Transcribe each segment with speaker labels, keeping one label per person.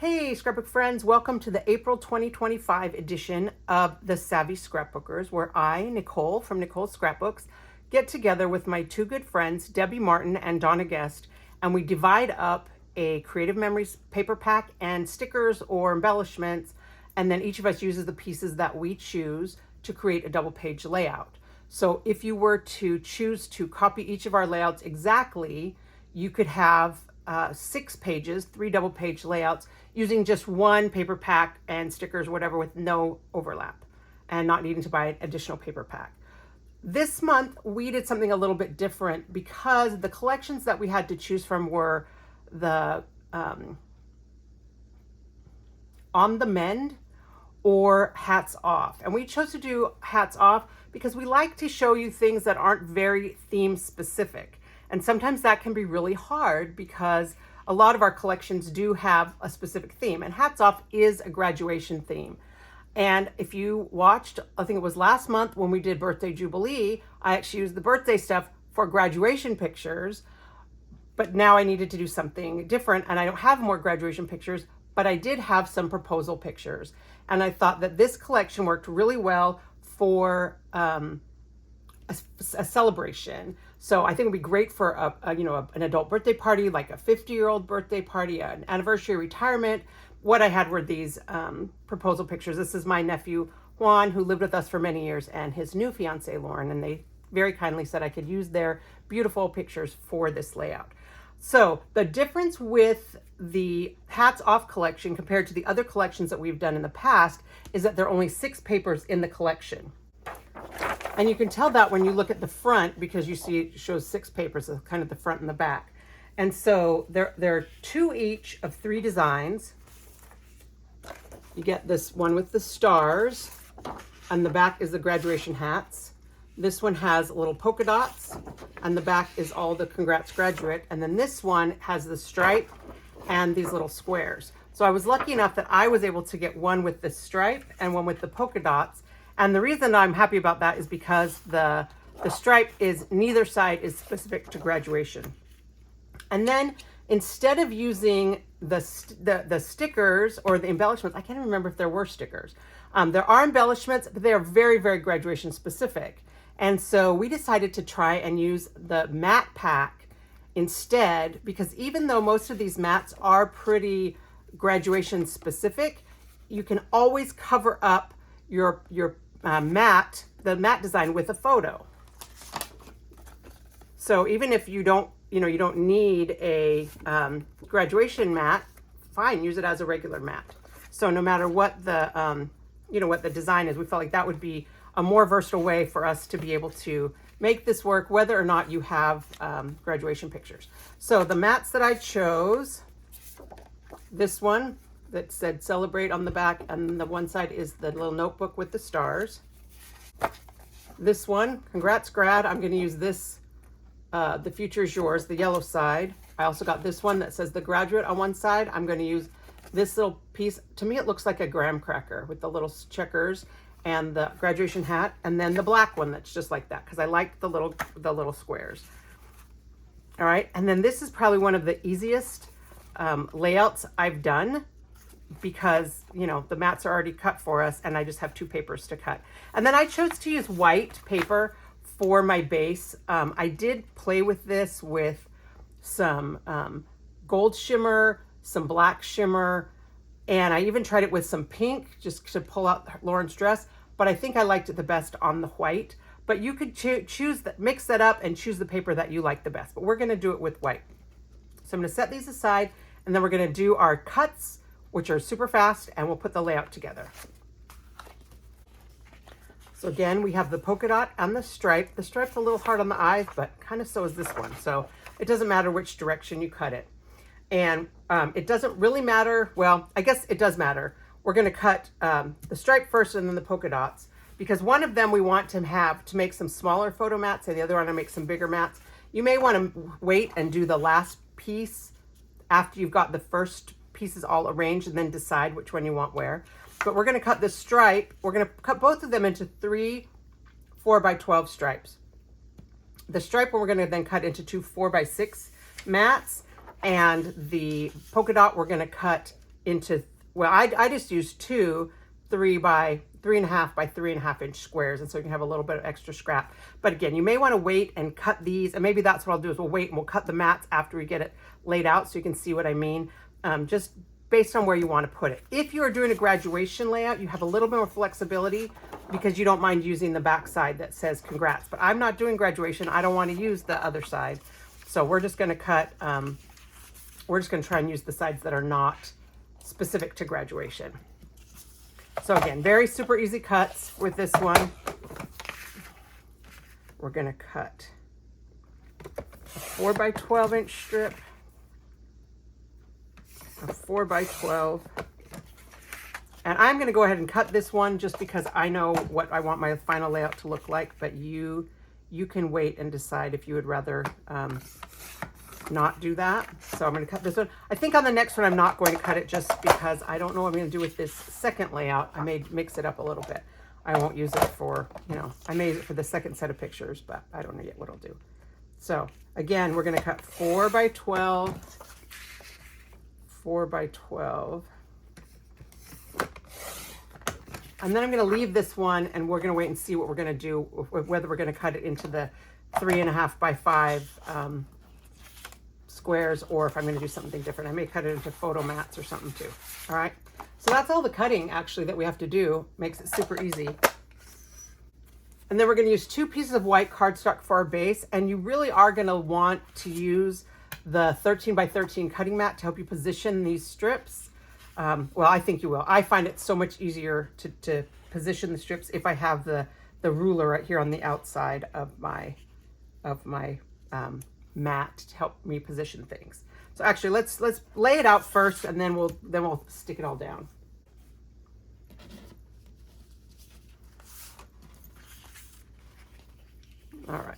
Speaker 1: Hey, scrapbook friends, welcome to the April 2025 edition of the Savvy Scrapbookers, where I, Nicole from Nicole's Scrapbooks, get together with my two good friends, Debbie Martin and Donna Guest, and we divide up a Creative Memories paper pack and stickers or embellishments, and then each of us uses the pieces that we choose to create a double page layout. So if you were to choose to copy each of our layouts exactly, you could have 6 pages, 3 double page layouts using just one paper pack and stickers, whatever, with no overlap and not needing to buy an additional paper pack. This month, we did something a little bit different because the collections that we had to choose from were the On the Mend or Hats Off. And we chose to do Hats Off because we like to show you things that aren't very theme specific. And sometimes that can be really hard because a lot of our collections do have a specific theme, and Hats Off is a graduation theme. And if you watched, I think it was last month when we did Birthday Jubilee, I actually used the birthday stuff for graduation pictures, but now I needed to do something different, and I don't have more graduation pictures, but I did have some proposal pictures. And I thought that this collection worked really well for a celebration. So I think it would be great for an adult birthday party, like a 50-year-old birthday party, an anniversary, retirement. What I had were these proposal pictures. This is my nephew Juan, who lived with us for many years, and his new fiance Lauren, and they very kindly said I could use their beautiful pictures for this layout. So the difference with the Hats Off collection compared to the other collections that we've done in the past is that there are only 6 papers in the collection. And you can tell that when you look at the front, because you see it shows 6 papers, so kind of the front and the back. And so there are 2 each of 3 designs. You get this one with the stars, and the back is the graduation hats. This one has little polka dots, and the back is all the congrats graduate. And then this one has the stripe and these little squares. So I was lucky enough that I was able to get one with the stripe and one with the polka dots. And the reason I'm happy about that is because the stripe is, neither side is specific to graduation. And then instead of using the stickers or the embellishments, I can't even remember if there were stickers. There are embellishments, but they are very, very graduation specific. And so we decided to try and use the matte pack instead, because even though most of these mats are pretty graduation specific, you can always cover up your matte design with a photo. So even if you don't need a graduation mat, fine, use it as a regular mat. So no matter what the what the design is, we felt like that would be a more versatile way for us to be able to make this work, whether or not you have graduation pictures. So the mats that I chose, this one that said celebrate on the back, and the one side is the little notebook with the stars. This one, congrats grad, I'm going to use this, the future is yours, the yellow side. I also got this one that says the graduate on one side. I'm going to use this little piece. To me, it looks like a graham cracker with the little checkers and the graduation hat, and then the black one that's just like that because I like the little squares. All right, and then this is probably one of the easiest layouts I've done, because the mats are already cut for us and I just have 2 papers to cut. And then I chose to use white paper for my base. I did play with this with some gold shimmer, some black shimmer, and I even tried it with some pink just to pull out Lauren's dress, but I think I liked it the best on the white. But you could choose that, mix that up and choose the paper that you like the best, but we're going to do it with white. So I'm going to set these aside, and then we're going to do our cuts, which are super fast, and we'll put the layout together. So again, we have the polka dot and the stripe. The stripe's a little hard on the eyes, but kind of so is this one. So it doesn't matter which direction you cut it. And it doesn't really matter. Well, I guess it does matter. We're going to cut the stripe first and then the polka dots, because one of them we want to make some smaller photo mats, and the other one to make some bigger mats. You may want to wait and do the last piece after you've got the first pieces all arranged, and then decide which one you want where. But we're going to cut the stripe. We're going to cut both of them into 3 4x12 stripes. The stripe we're going to then cut into 2 4x6 mats, and the polka dot we're going to cut into, well, I just used two 3 by 3.5 by 3.5 inch squares, and so you can have a little bit of extra scrap. But again, you may want to wait and cut these, and maybe that's what I'll do is we'll wait and we'll cut the mats after we get it laid out so you can see what I mean, just based on where you want to put it. If you are doing a graduation layout, you have a little bit more flexibility because you don't mind using the back side that says congrats. But I'm not doing graduation. I don't want to use the other side. So we're just going to cut, we're just going to try and use the sides that are not specific to graduation. So again, very super easy cuts with this one. We're going to cut a 4 by 12 inch strip, a 4 by 12. And I'm going to go ahead and cut this one just because I know what I want my final layout to look like, but you can wait and decide if you would rather not do that. So I'm going to cut this one. I think on the next one I'm not going to cut it just because I don't know what I'm going to do with this second layout. I may mix it up a little bit. I won't use it for, you know, I made it for the second set of pictures, but I don't know yet what I'll do. So again, we're going to cut 4 by 12, 4 by 12. And then I'm going to leave this one and we're going to wait and see what we're going to do, whether we're going to cut it into the 3.5 by 5 squares, or if I'm going to do something different. I may cut it into photo mats or something too. All right. So that's all the cutting actually that we have to do. Makes it super easy. And then we're going to use 2 pieces of white cardstock for our base. And you really are going to want to use the 13 by 13 cutting mat to help you position these strips. Well, I think you will. I find it so much easier to position the strips if I have the ruler right here on the outside of my mat to help me position things. So actually, let's lay it out first, and then we'll stick it all down. All right.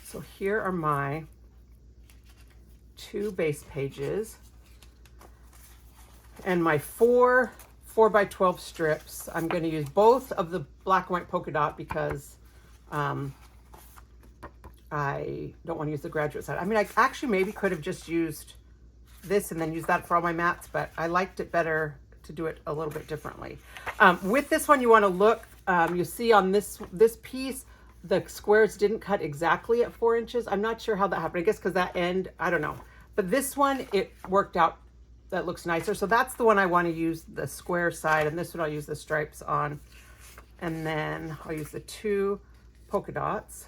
Speaker 1: So here are my 2 base pages and my 4 by 12 strips. I'm going to use both of the black and white polka dot because I don't want to use the graduate side. I mean, I actually maybe could have just used this and then use that for all my mats, but I liked it better to do it a little bit differently. With this one, you want to look, you see on this piece, the squares didn't cut exactly at 4 inches. I'm not sure how that happened. I guess because that end, I don't know. But this one, it worked out. That looks nicer. So that's the one I want to use the square side, and this one I'll use the stripes on. And then I'll use the 2 polka dots.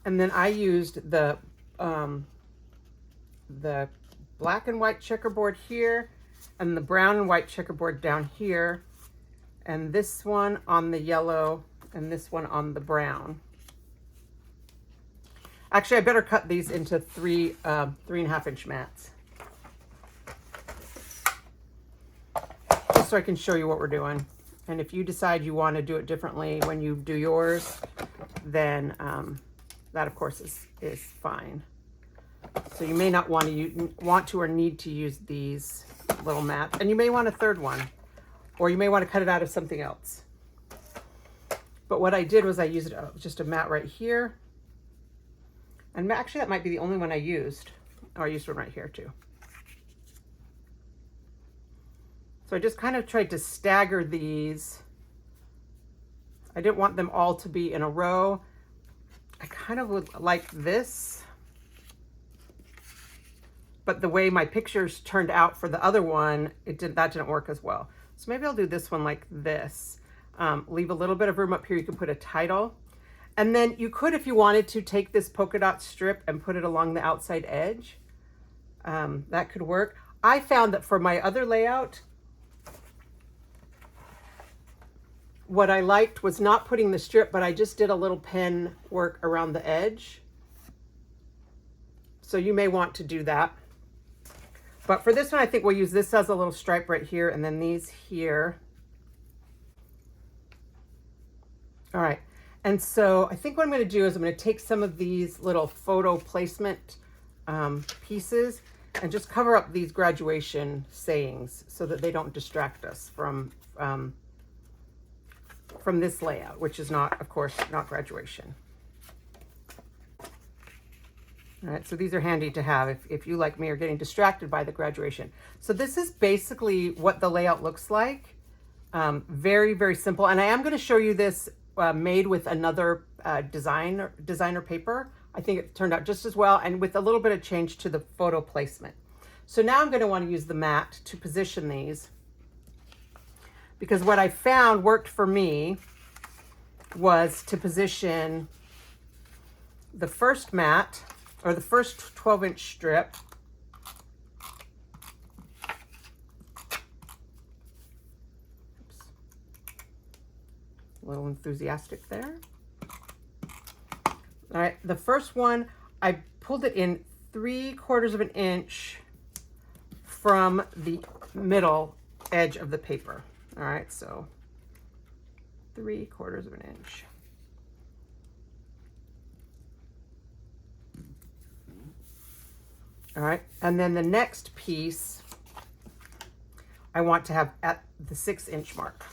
Speaker 1: And then I used the black and white checkerboard here and the brown and white checkerboard down here, and this one on the yellow and this one on the brown. Actually, I better cut these into 3.5 inch mats, just so I can show you what we're doing. And if you decide you want to do it differently when you do yours, then that of course is fine. So you may not want to or need to use these little mats, and you may want a third one, or you may want to cut it out of something else. But what I did was I used just a mat right here, and actually that might be the only one I used. Oh, I used one right here too. So I just kind of tried to stagger these. I didn't want them all to be in a row. I kind of would like this, but the way my pictures turned out for the other one, that didn't work as well. So maybe I'll do this one like this. Leave a little bit of room up here. You can put a title. And then you could, if you wanted to, take this polka dot strip and put it along the outside edge. That could work. I found that for my other layout, what I liked was not putting the strip, but I just did a little pen work around the edge. So you may want to do that. But for this one, I think we'll use this as a little stripe right here, and then these here. All right. And so I think what I'm going to do is I'm going to take some of these little photo placement pieces and just cover up these graduation sayings so that they don't distract us from this layout, which is not, of course, not graduation. All right, so these are handy to have if you, like me, are getting distracted by the graduation. So this is basically what the layout looks like. Very, very simple. And I am going to show you this made with another designer paper. I think it turned out just as well, and with a little bit of change to the photo placement. So now I'm going to want to use the mat to position these, because what I found worked for me was to position the first mat, or the first 12-inch strip, a little enthusiastic there. All right, the first one, I pulled it in 3/4 of an inch from the middle edge of the paper. All right, so 3/4 of an inch. All right, and then the next piece I want to have at the 6-inch mark.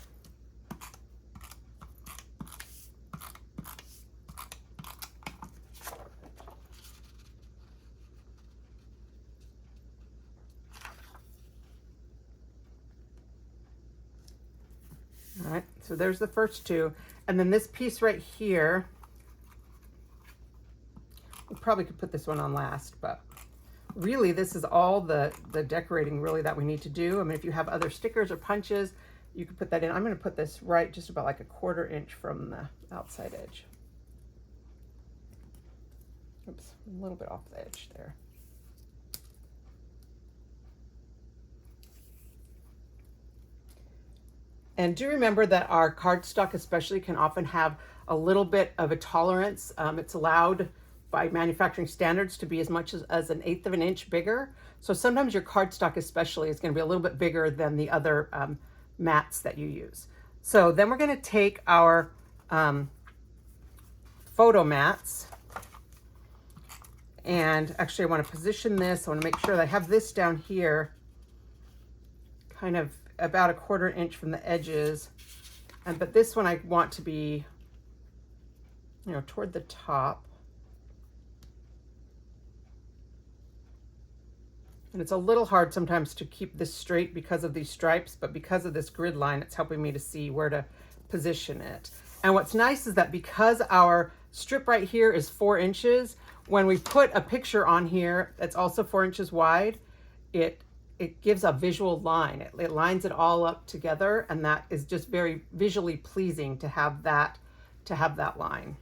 Speaker 1: All right, so there's the first two. And then this piece right here, we probably could put this one on last, but really this is all the decorating really that we need to do. I mean, if you have other stickers or punches, you could put that in. I'm going to put this right just about like 1/4 inch from the outside edge. Oops, a little bit off the edge there. And do remember that our cardstock especially can often have a little bit of a tolerance. It's allowed by manufacturing standards to be as much as 1/8 of an inch bigger. So sometimes your cardstock especially is going to be a little bit bigger than the other mats that you use. So then we're going to take our photo mats, and actually I want to position this. I want to make sure that I have this down here kind of about 1/4 inch from the edges, but this one I want to be, you know, toward the top. And it's a little hard sometimes to keep this straight because of these stripes, but because of this grid line, it's helping me to see where to position it. And what's nice is that because our strip right here is 4 inches, when we put a picture on here that's also 4 inches wide, it gives a visual line. It lines it all up together, and that is just very visually pleasing to have that line.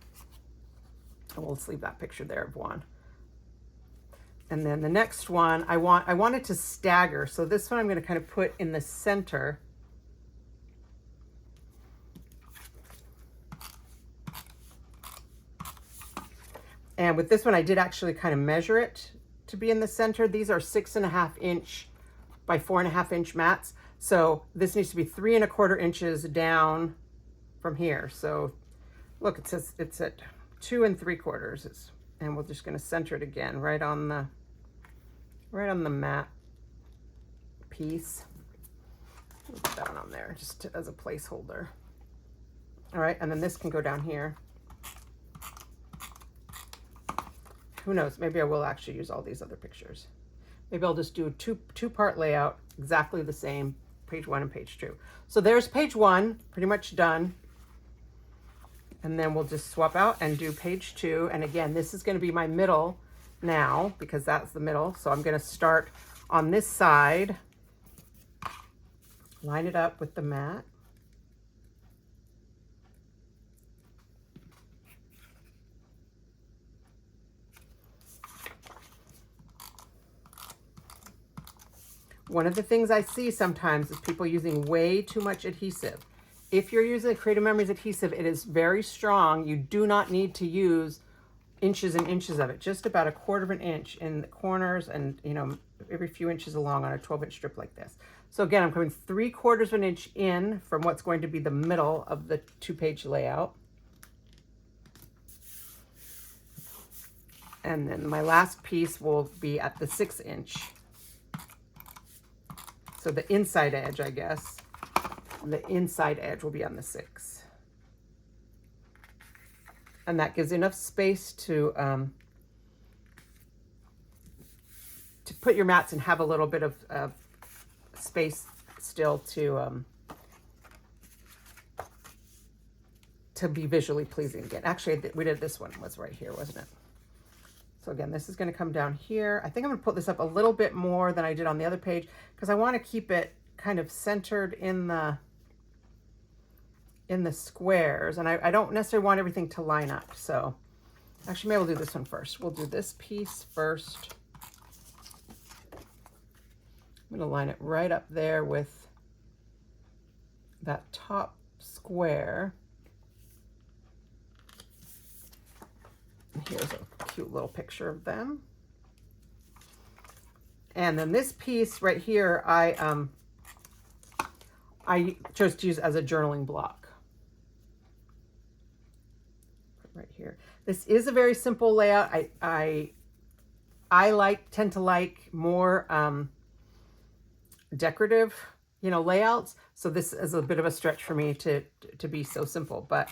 Speaker 1: And we'll just leave that picture there of one. And then the next one, I want it to stagger. So this one I'm going to kind of put in the center. And with this one, I did actually kind of measure it to be in the center. These are 6.5 inch by 4.5 inch mats. So this needs to be 3 1/4 inches down from here. So look, it says it's at 2 3/4. And we're just going to center it again right on the mat piece. Put that one on there just as a placeholder. All right, and then this can go down here. Who knows? Maybe I will actually use all these other pictures. Maybe I'll just do a two-part layout, exactly the same, page 1 and page 2. So there's page 1, pretty much done. And then we'll just swap out and do page 2. And again, this is going to be my middle now because that's the middle. So I'm going to start on this side, line it up with the mat. One of the things I see sometimes is people using way too much adhesive. If you're using Creative Memories adhesive, it is very strong. You do not need to use inches and inches of it, just about 1/4 of an inch in the corners and, you know, every few inches along on a 12-inch strip like this. So again, I'm coming 3/4 of an inch in from what's going to be the middle of the 2-page layout. And then my last piece will be at the 6 inch. So the inside edge, I guess, the inside edge will be on the 6. And that gives enough space to put your mats and have a little bit of space still to be visually pleasing again. Actually, we did, this one was right here, wasn't it? So again, this is going to come down here. I think I'm going to put this up a little bit more than I did on the other page because I want to keep it kind of centered in the squares, and I don't necessarily want everything to line up. So actually, maybe we'll do this one first. We'll do this piece first. I'm going to line it right up there with that top square. And here's a cute little picture of them. And then this piece right here, I chose to use as a journaling block. Right here. This is a very simple layout. I tend to like more decorative, you know, layouts. So this is a bit of a stretch for me to be so simple, but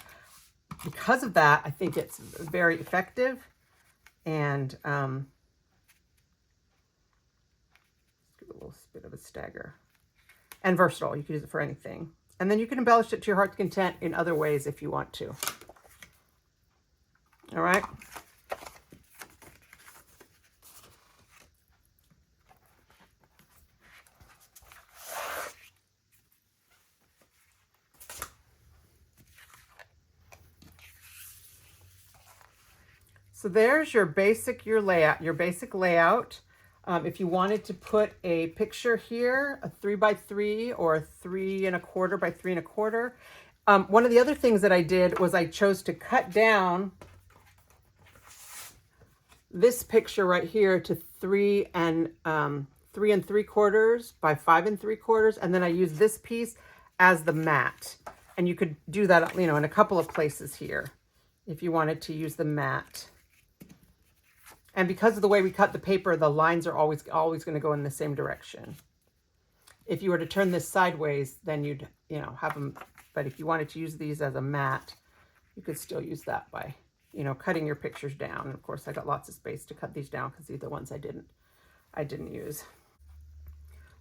Speaker 1: because of that, I think it's very effective and give a little bit of a stagger and versatile. You can use it for anything. And then you can embellish it to your heart's content in other ways if you want to. All right. So there's your basic layout. If you wanted to put a picture here, a 3x3 or a 3 1/4 by 3 1/4. One of the other things that I did was I chose to cut down this picture right here to 3 3/3 by 5 3/4, and then I used this piece as the mat. And you could do that, you know, in a couple of places here if you wanted to use the mat. And because of the way we cut the paper, the lines are always going to go in the same direction. If you were to turn this sideways, then you'd, you know, have them. But if you wanted to use these as a mat, you could still use that by, you know, cutting your pictures down. And of course, I got lots of space to cut these down because these are the ones I didn't use.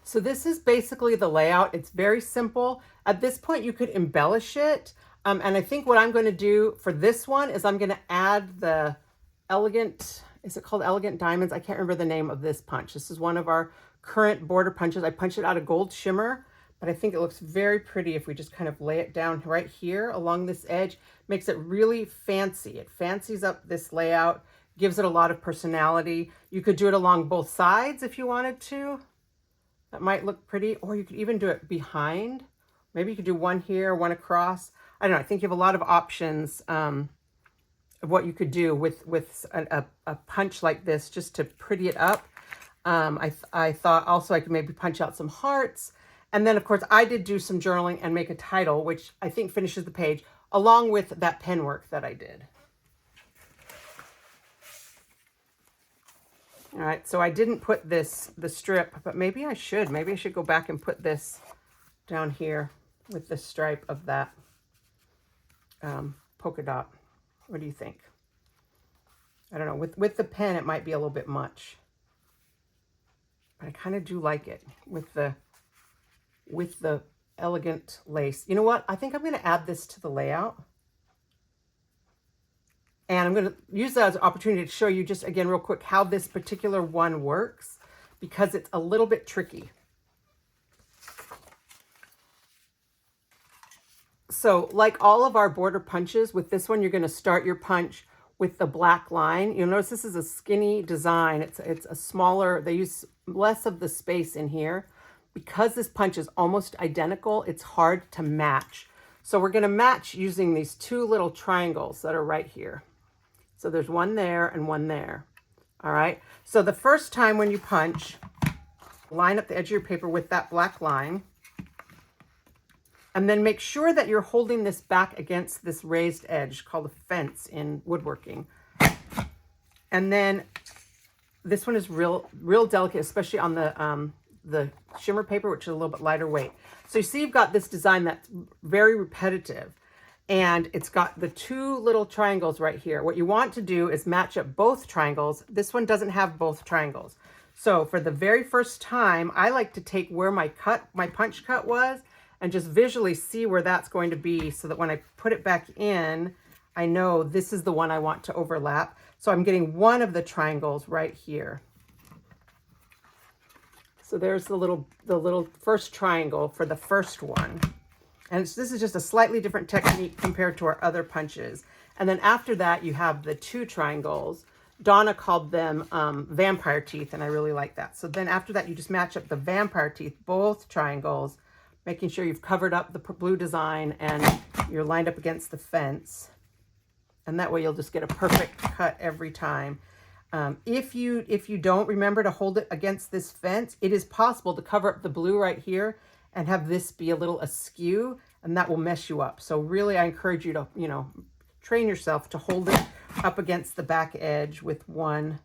Speaker 1: So this is basically the layout. It's very simple. At this point, you could embellish it. And I think what I'm going to do for this one is I'm going to add the elegant, is it called Elegant Diamonds? I can't remember the name of this punch. This is one of our current border punches. I punched it out of gold shimmer, but I think it looks very pretty if we just kind of lay it down right here along this edge. Makes it really fancy. It fancies up this layout, gives it a lot of personality. You could do it along both sides if you wanted to. That might look pretty, or you could even do it behind. Maybe you could do one here, one across. I don't know. I think you have a lot of options of what you could do with a punch like this just to pretty it up. I thought also I could maybe punch out some hearts. And then, of course, I did do some journaling and make a title, which I think finishes the page, along with that pen work that I did. All right, so I didn't put the strip, but maybe I should. Maybe I should go back and put this down here with the stripe of that polka dot. What do you think? I don't know. With the pen, it might be a little bit much. But I kind of do like it with the elegant lace. You know what? I think I'm going to add this to the layout. And I'm going to use that as an opportunity to show you just, again, real quick, how this particular one works, because it's a little bit tricky. So like all of our border punches, with this one, you're going to start your punch with the black line. You'll notice this is a skinny design. It's a smaller, they use less of the space in here. Because this punch is almost identical, it's hard to match. So we're going to match using these two little triangles that are right here. So there's one there and one there. All right. So the first time when you punch, line up the edge of your paper with that black line. And then make sure that you're holding this back against this raised edge called a fence in woodworking. And then this one is real delicate, especially on the shimmer paper, which is a little bit lighter weight. So you see you've got this design that's very repetitive, and it's got the two little triangles right here. What you want to do is match up both triangles. This one doesn't have both triangles. So for the very first time, I like to take where my punch cut was and just visually see where that's going to be so that when I put it back in, I know this is the one I want to overlap. So I'm getting one of the triangles right here. So there's the little first triangle for the first one. And this is just a slightly different technique compared to our other punches. And then after that, you have the two triangles. Donna called them vampire teeth, and I really like that. So then after that, you just match up the vampire teeth, both triangles, making sure you've covered up the blue design and you're lined up against the fence. And that way you'll just get a perfect cut every time. If you don't remember to hold it against this fence, it is possible to cover up the blue right here and have this be a little askew, and that will mess you up. So really, I encourage you to, train yourself to hold it up against the back edge with one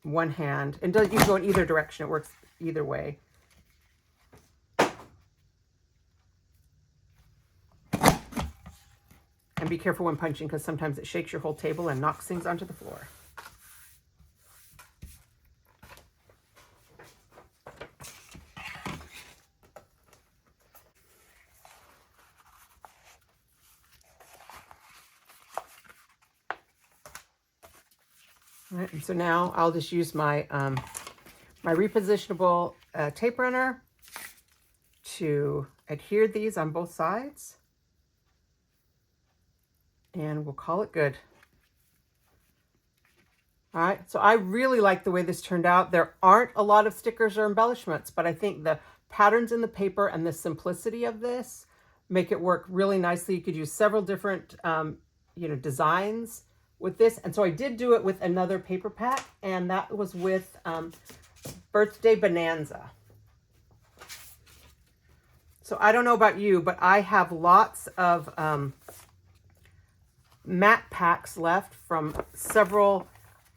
Speaker 1: hand. And you can go in either direction. It works either way. And be careful when punching, because sometimes it shakes your whole table and knocks things onto the floor. All right, and so now I'll just use my my repositionable tape runner to adhere these on both sides, and we'll call it good. All right, so I really like the way this turned out. There aren't a lot of stickers or embellishments, but I think the patterns in the paper and the simplicity of this make it work really nicely. You could use several different designs with this. And so I did do it with another paper pack, and that was with Birthday Bonanza. So I don't know about you, but I have lots of matte packs left from several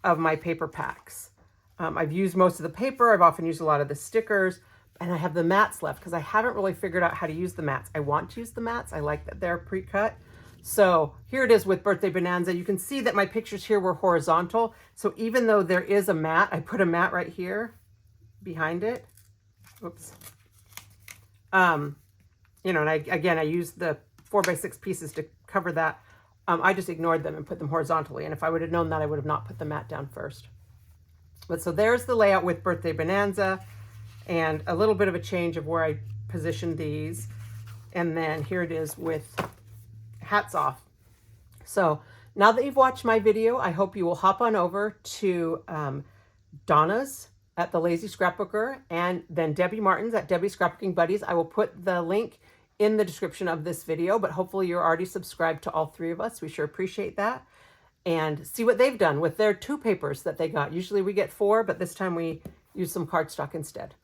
Speaker 1: of my paper packs. I've used most of the paper. I've often used a lot of the stickers, and I have the mats left because I haven't really figured out how to use the mats. I want to use the mats. I like that they're pre-cut. So here it is with Birthday Bonanza. You can see that my pictures here were horizontal. So even though there is a mat, I put a mat right here behind it. Oops. And I used the 4x6 pieces to cover that. I just ignored them and put them horizontally. And if I would have known that, I would have not put the mat down first. But so there's the layout with Birthday Bonanza, and a little bit of a change of where I positioned these. And then here it is with Hats Off. So now that you've watched my video, I hope you will hop on over to Donna's at The Lazy Scrapbooker, and then Debbie Martin's at Debbie Scrapbooking Buddies. I will put the link in the description of this video, but hopefully you're already subscribed to all three of us. We sure appreciate that. And see what they've done with their 2 papers that they got. Usually we get 4, but this time we use some cardstock instead.